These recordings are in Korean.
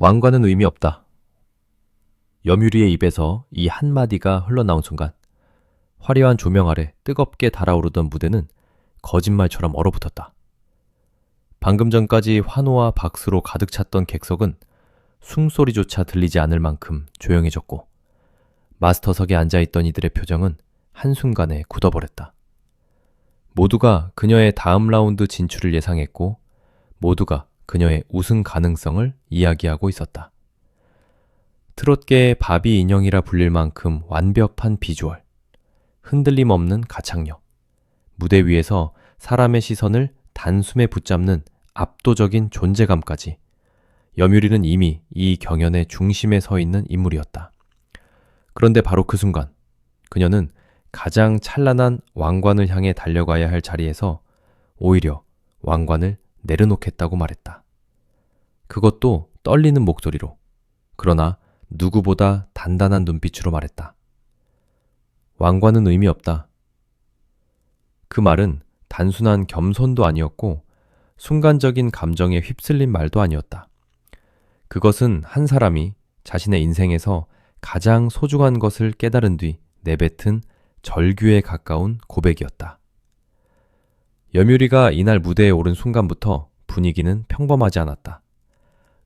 왕관은 의미 없다. 염유리의 입에서 이 한마디가 흘러나온 순간 화려한 조명 아래 뜨겁게 달아오르던 무대는 거짓말처럼 얼어붙었다. 방금 전까지 환호와 박수로 가득 찼던 객석은 숨소리조차 들리지 않을 만큼 조용해졌고 마스터석에 앉아있던 이들의 표정은 한순간에 굳어버렸다. 모두가 그녀의 다음 라운드 진출을 예상했고 모두가 그녀의 우승 가능성을 이야기하고 있었다. 트롯계의 바비 인형이라 불릴 만큼 완벽한 비주얼, 흔들림 없는 가창력, 무대 위에서 사람의 시선을 단숨에 붙잡는 압도적인 존재감까지 염유리는 이미 이 경연의 중심에 서 있는 인물이었다. 그런데 바로 그 순간 그녀는 가장 찬란한 왕관을 향해 달려가야 할 자리에서 오히려 왕관을 내려놓겠다고 말했다. 그것도 떨리는 목소리로, 그러나 누구보다 단단한 눈빛으로 말했다. 왕관은 의미 없다. 그 말은 단순한 겸손도 아니었고 순간적인 감정에 휩쓸린 말도 아니었다. 그것은 한 사람이 자신의 인생에서 가장 소중한 것을 깨달은 뒤 내뱉은 절규에 가까운 고백이었다. 염유리가 이날 무대에 오른 순간부터 분위기는 평범하지 않았다.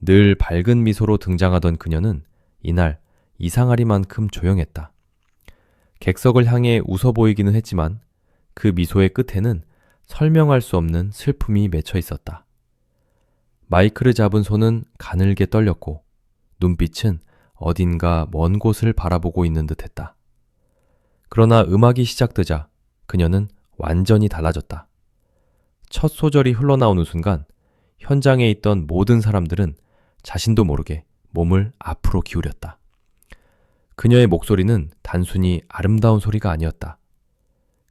늘 밝은 미소로 등장하던 그녀는 이날 이상하리만큼 조용했다. 객석을 향해 웃어 보이기는 했지만 그 미소의 끝에는 설명할 수 없는 슬픔이 맺혀 있었다. 마이크를 잡은 손은 가늘게 떨렸고 눈빛은 어딘가 먼 곳을 바라보고 있는 듯했다. 그러나 음악이 시작되자 그녀는 완전히 달라졌다. 첫 소절이 흘러나오는 순간 현장에 있던 모든 사람들은 자신도 모르게 몸을 앞으로 기울였다. 그녀의 목소리는 단순히 아름다운 소리가 아니었다.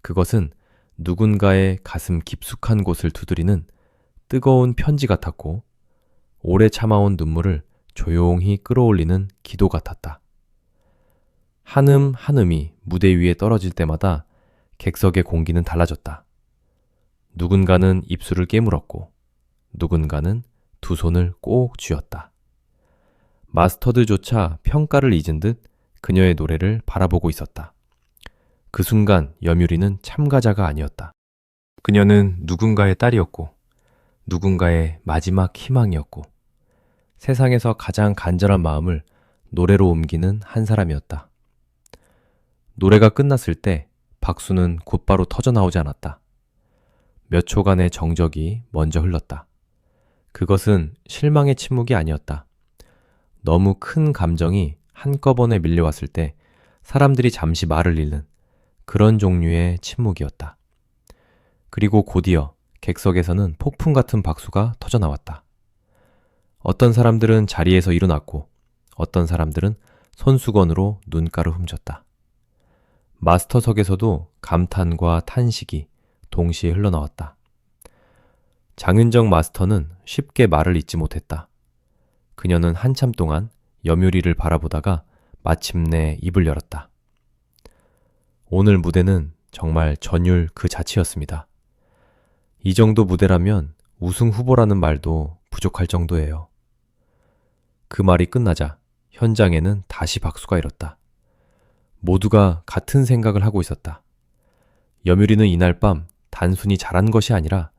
그것은 누군가의 가슴 깊숙한 곳을 두드리는 뜨거운 편지 같았고 오래 참아온 눈물을 조용히 끌어올리는 기도 같았다. 한음 한음이 무대 위에 떨어질 때마다 객석의 공기는 달라졌다. 누군가는 입술을 깨물었고 누군가는 두 손을 꼭 쥐었다. 마스터들조차 평가를 잊은 듯 그녀의 노래를 바라보고 있었다. 그 순간 염유리는 참가자가 아니었다. 그녀는 누군가의 딸이었고 누군가의 마지막 희망이었고 세상에서 가장 간절한 마음을 노래로 옮기는 한 사람이었다. 노래가 끝났을 때 박수는 곧바로 터져나오지 않았다. 몇 초간의 정적이 먼저 흘렀다. 그것은 실망의 침묵이 아니었다. 너무 큰 감정이 한꺼번에 밀려왔을 때 사람들이 잠시 말을 잃는 그런 종류의 침묵이었다. 그리고 곧이어 객석에서는 폭풍 같은 박수가 터져나왔다. 어떤 사람들은 자리에서 일어났고 어떤 사람들은 손수건으로 눈가를 훔쳤다. 마스터석에서도 감탄과 탄식이 동시에 흘러나왔다. 장윤정 마스터는 쉽게 말을 잇지 못했다. 그녀는 한참 동안 염유리를 바라보다가 마침내 입을 열었다. 오늘 무대는 정말 전율 그 자체였습니다. 이 정도 무대라면 우승 후보라는 말도 부족할 정도예요. 그 말이 끝나자 현장에는 다시 박수가 일었다. 모두가 같은 생각을 하고 있었다. 염유리는 이날 밤 단순히 잘한 것이 아니라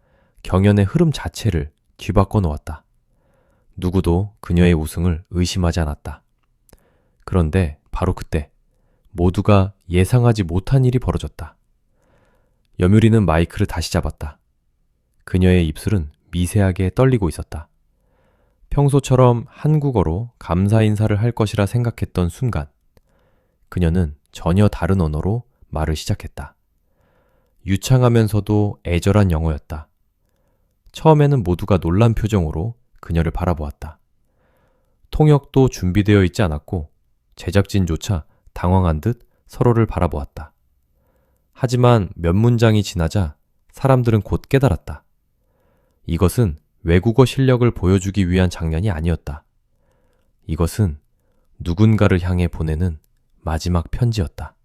경연의 흐름 자체를 뒤바꿔 놓았다. 누구도 그녀의 우승을 의심하지 않았다. 그런데 바로 그때 모두가 예상하지 못한 일이 벌어졌다. 염유리는 마이크를 다시 잡았다. 그녀의 입술은 미세하게 떨리고 있었다. 평소처럼 한국어로 감사 인사를 할 것이라 생각했던 순간 그녀는 전혀 다른 언어로 말을 시작했다. 유창하면서도 애절한 영어였다. 처음에는 모두가 놀란 표정으로 그녀를 바라보았다. 통역도 준비되어 있지 않았고 제작진조차 당황한 듯 서로를 바라보았다. 하지만 몇 문장이 지나자 사람들은 곧 깨달았다. 이것은 외국어 실력을 보여주기 위한 장면이 아니었다. 이것은 누군가를 향해 보내는 마지막 편지였다.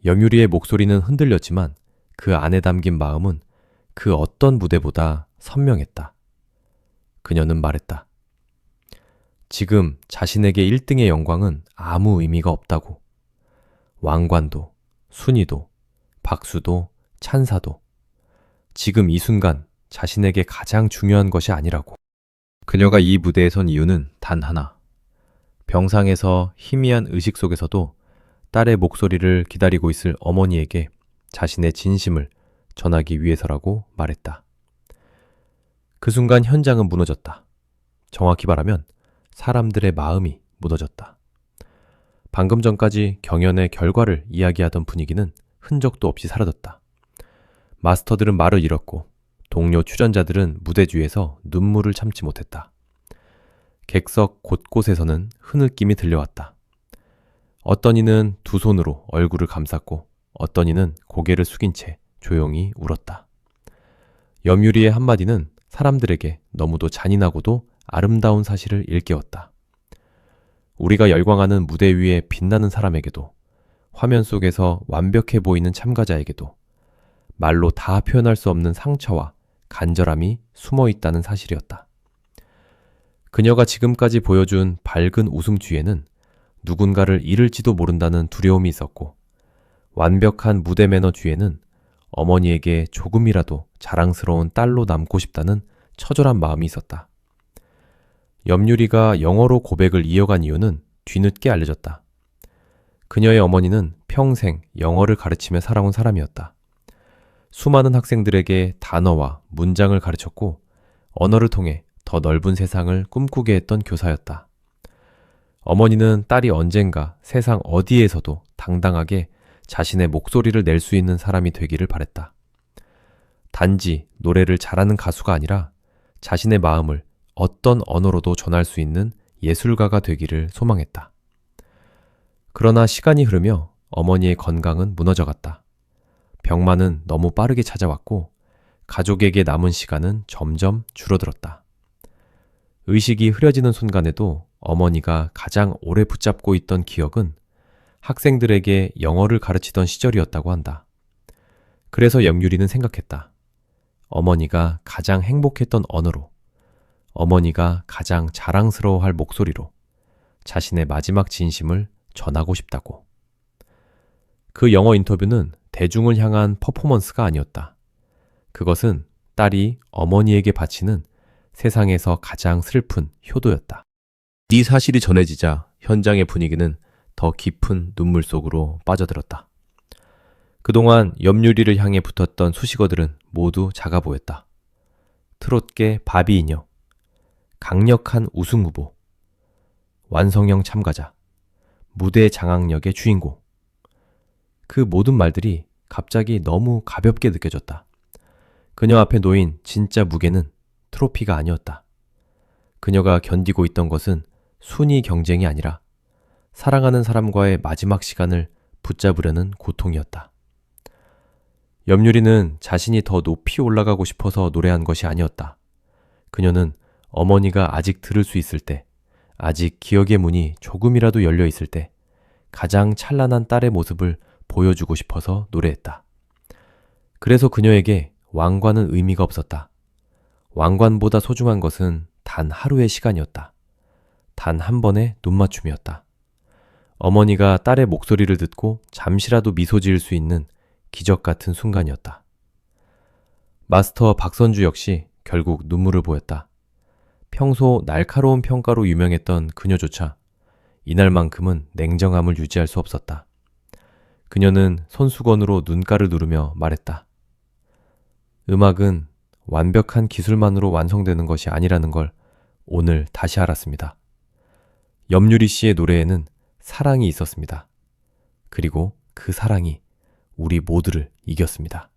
염유리의 목소리는 흔들렸지만 그 안에 담긴 마음은 그 어떤 무대보다 선명했다. 그녀는 말했다. 지금 자신에게 1등의 영광은 아무 의미가 없다고. 왕관도, 순위도, 박수도, 찬사도 지금 이 순간 자신에게 가장 중요한 것이 아니라고. 그녀가 이 무대에 선 이유는 단 하나. 병상에서 희미한 의식 속에서도 딸의 목소리를 기다리고 있을 어머니에게 자신의 진심을 전하기 위해서라고 말했다. 그 순간 현장은 무너졌다. 정확히 말하면 사람들의 마음이 무너졌다. 방금 전까지 경연의 결과를 이야기하던 분위기는 흔적도 없이 사라졌다. 마스터들은 말을 잃었고 동료 출연자들은 무대 뒤에서 눈물을 참지 못했다. 객석 곳곳에서는 흐느낌이 들려왔다. 어떤 이는 두 손으로 얼굴을 감쌌고 어떤 이는 고개를 숙인 채 조용히 울었다. 염유리의 한마디는 사람들에게 너무도 잔인하고도 아름다운 사실을 일깨웠다. 우리가 열광하는 무대 위에 빛나는 사람에게도 화면 속에서 완벽해 보이는 참가자에게도 말로 다 표현할 수 없는 상처와 간절함이 숨어 있다는 사실이었다. 그녀가 지금까지 보여준 밝은 웃음 뒤에는 누군가를 잃을지도 모른다는 두려움이 있었고 완벽한 무대 매너 뒤에는 어머니에게 조금이라도 자랑스러운 딸로 남고 싶다는 처절한 마음이 있었다. 염유리가 영어로 고백을 이어간 이유는 뒤늦게 알려졌다. 그녀의 어머니는 평생 영어를 가르치며 살아온 사람이었다. 수많은 학생들에게 단어와 문장을 가르쳤고 언어를 통해 더 넓은 세상을 꿈꾸게 했던 교사였다. 어머니는 딸이 언젠가 세상 어디에서도 당당하게 자신의 목소리를 낼 수 있는 사람이 되기를 바랬다. 단지 노래를 잘하는 가수가 아니라 자신의 마음을 어떤 언어로도 전할 수 있는 예술가가 되기를 소망했다. 그러나 시간이 흐르며 어머니의 건강은 무너져갔다. 병만은 너무 빠르게 찾아왔고 가족에게 남은 시간은 점점 줄어들었다. 의식이 흐려지는 순간에도 어머니가 가장 오래 붙잡고 있던 기억은 학생들에게 영어를 가르치던 시절이었다고 한다. 그래서 염유리는 생각했다. 어머니가 가장 행복했던 언어로, 어머니가 가장 자랑스러워할 목소리로 자신의 마지막 진심을 전하고 싶다고. 그 영어 인터뷰는 대중을 향한 퍼포먼스가 아니었다. 그것은 딸이 어머니에게 바치는 세상에서 가장 슬픈 효도였다. 이 사실이 전해지자 현장의 분위기는 더 깊은 눈물 속으로 빠져들었다. 그동안 염유리를 향해 붙었던 수식어들은 모두 작아 보였다. 트롯계 바비이녀, 강력한 우승 후보, 완성형 참가자, 무대 장악력의 주인공. 그 모든 말들이 갑자기 너무 가볍게 느껴졌다. 그녀 앞에 놓인 진짜 무게는 트로피가 아니었다. 그녀가 견디고 있던 것은 순위 경쟁이 아니라 사랑하는 사람과의 마지막 시간을 붙잡으려는 고통이었다. 염유리는 자신이 더 높이 올라가고 싶어서 노래한 것이 아니었다. 그녀는 어머니가 아직 들을 수 있을 때, 아직 기억의 문이 조금이라도 열려 있을 때 가장 찬란한 딸의 모습을 보여주고 싶어서 노래했다. 그래서 그녀에게 왕관은 의미가 없었다. 왕관보다 소중한 것은 단 하루의 시간이었다. 단 한 번의 눈맞춤이었다. 어머니가 딸의 목소리를 듣고 잠시라도 미소 지을 수 있는 기적 같은 순간이었다. 마스터 박선주 역시 결국 눈물을 보였다. 평소 날카로운 평가로 유명했던 그녀조차 이날만큼은 냉정함을 유지할 수 없었다. 그녀는 손수건으로 눈가를 누르며 말했다. 음악은 완벽한 기술만으로 완성되는 것이 아니라는 걸 오늘 다시 알았습니다. 염유리 씨의 노래에는 사랑이 있었습니다. 그리고 그 사랑이 우리 모두를 이겼습니다.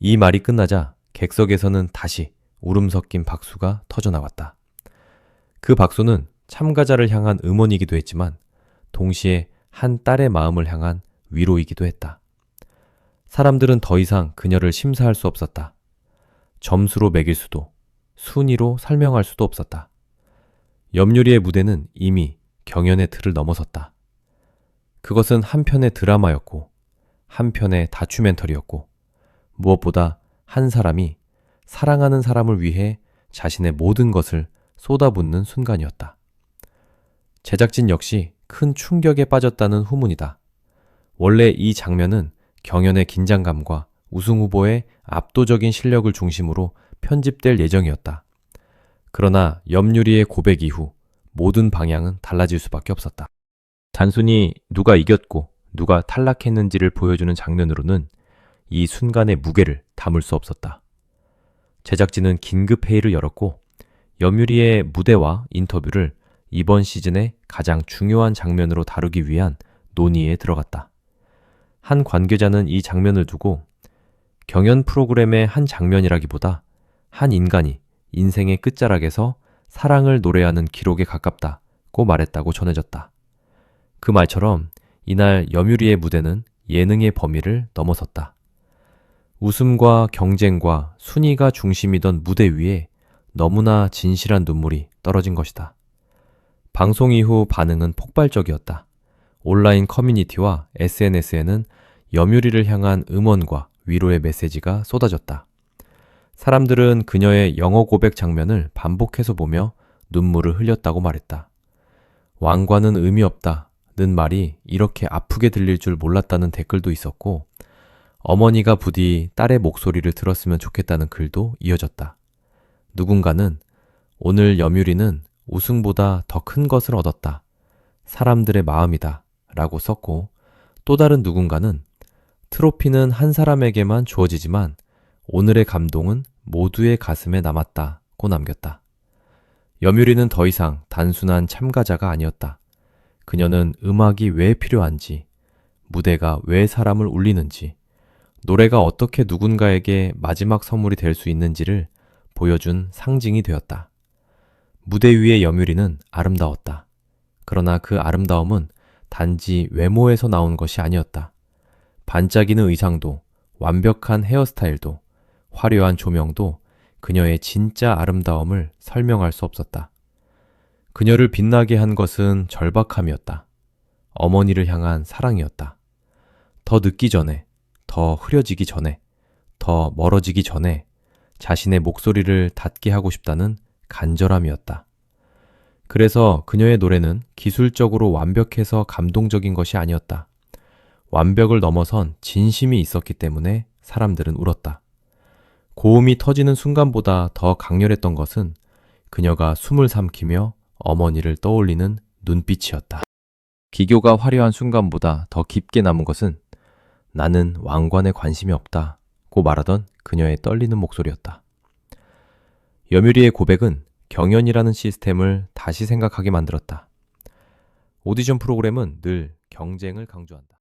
이 말이 끝나자 객석에서는 다시 울음 섞인 박수가 터져나왔다. 그 박수는 참가자를 향한 응원이기도 했지만 동시에 한 딸의 마음을 향한 위로이기도 했다. 사람들은 더 이상 그녀를 심사할 수 없었다. 점수로 매길 수도, 순위로 설명할 수도 없었다. 염유리의 무대는 이미 경연의 틀을 넘어섰다. 그것은 한편의 드라마였고, 한편의 다큐멘터리였고, 무엇보다 한 사람이 사랑하는 사람을 위해 자신의 모든 것을 쏟아붓는 순간이었다. 제작진 역시 큰 충격에 빠졌다는 후문이다. 원래 이 장면은 경연의 긴장감과 우승 후보의 압도적인 실력을 중심으로 편집될 예정이었다. 그러나 염유리의 고백 이후 모든 방향은 달라질 수밖에 없었다. 단순히 누가 이겼고 누가 탈락했는지를 보여주는 장면으로는 이 순간의 무게를 담을 수 없었다. 제작진은 긴급 회의를 열었고 염유리의 무대와 인터뷰를 이번 시즌의 가장 중요한 장면으로 다루기 위한 논의에 들어갔다. 한 관계자는 이 장면을 두고 경연 프로그램의 한 장면이라기보다 한 인간이 인생의 끝자락에서 사랑을 노래하는 기록에 가깝다고 말했다고 전해졌다. 그 말처럼 이날 염유리의 무대는 예능의 범위를 넘어섰다. 웃음과 경쟁과 순위가 중심이던 무대 위에 너무나 진실한 눈물이 떨어진 것이다. 방송 이후 반응은 폭발적이었다. 온라인 커뮤니티와 SNS에는 염유리를 향한 응원과 위로의 메시지가 쏟아졌다. 사람들은 그녀의 영어 고백 장면을 반복해서 보며 눈물을 흘렸다고 말했다. 왕관은 의미 없다는 말이 이렇게 아프게 들릴 줄 몰랐다는 댓글도 있었고, 어머니가 부디 딸의 목소리를 들었으면 좋겠다는 글도 이어졌다. 누군가는 오늘 염유리는 우승보다 더 큰 것을 얻었다. 사람들의 마음이다. 라고 썼고, 또 다른 누군가는 트로피는 한 사람에게만 주어지지만 오늘의 감동은 모두의 가슴에 남았다고 남겼다. 염유리는 더 이상 단순한 참가자가 아니었다. 그녀는 음악이 왜 필요한지, 무대가 왜 사람을 울리는지, 노래가 어떻게 누군가에게 마지막 선물이 될 수 있는지를 보여준 상징이 되었다. 무대 위의 염유리는 아름다웠다. 그러나 그 아름다움은 단지 외모에서 나온 것이 아니었다. 반짝이는 의상도, 완벽한 헤어스타일도, 화려한 조명도 그녀의 진짜 아름다움을 설명할 수 없었다. 그녀를 빛나게 한 것은 절박함이었다. 어머니를 향한 사랑이었다. 더 늦기 전에, 더 흐려지기 전에, 더 멀어지기 전에 자신의 목소리를 닿게 하고 싶다는 간절함이었다. 그래서 그녀의 노래는 기술적으로 완벽해서 감동적인 것이 아니었다. 완벽을 넘어선 진심이 있었기 때문에 사람들은 울었다. 고음이 터지는 순간보다 더 강렬했던 것은 그녀가 숨을 삼키며 어머니를 떠올리는 눈빛이었다. 기교가 화려한 순간보다 더 깊게 남은 것은 나는 왕관에 관심이 없다고 말하던 그녀의 떨리는 목소리였다. 염유리의 고백은 경연이라는 시스템을 다시 생각하게 만들었다. 오디션 프로그램은 늘 경쟁을 강조한다.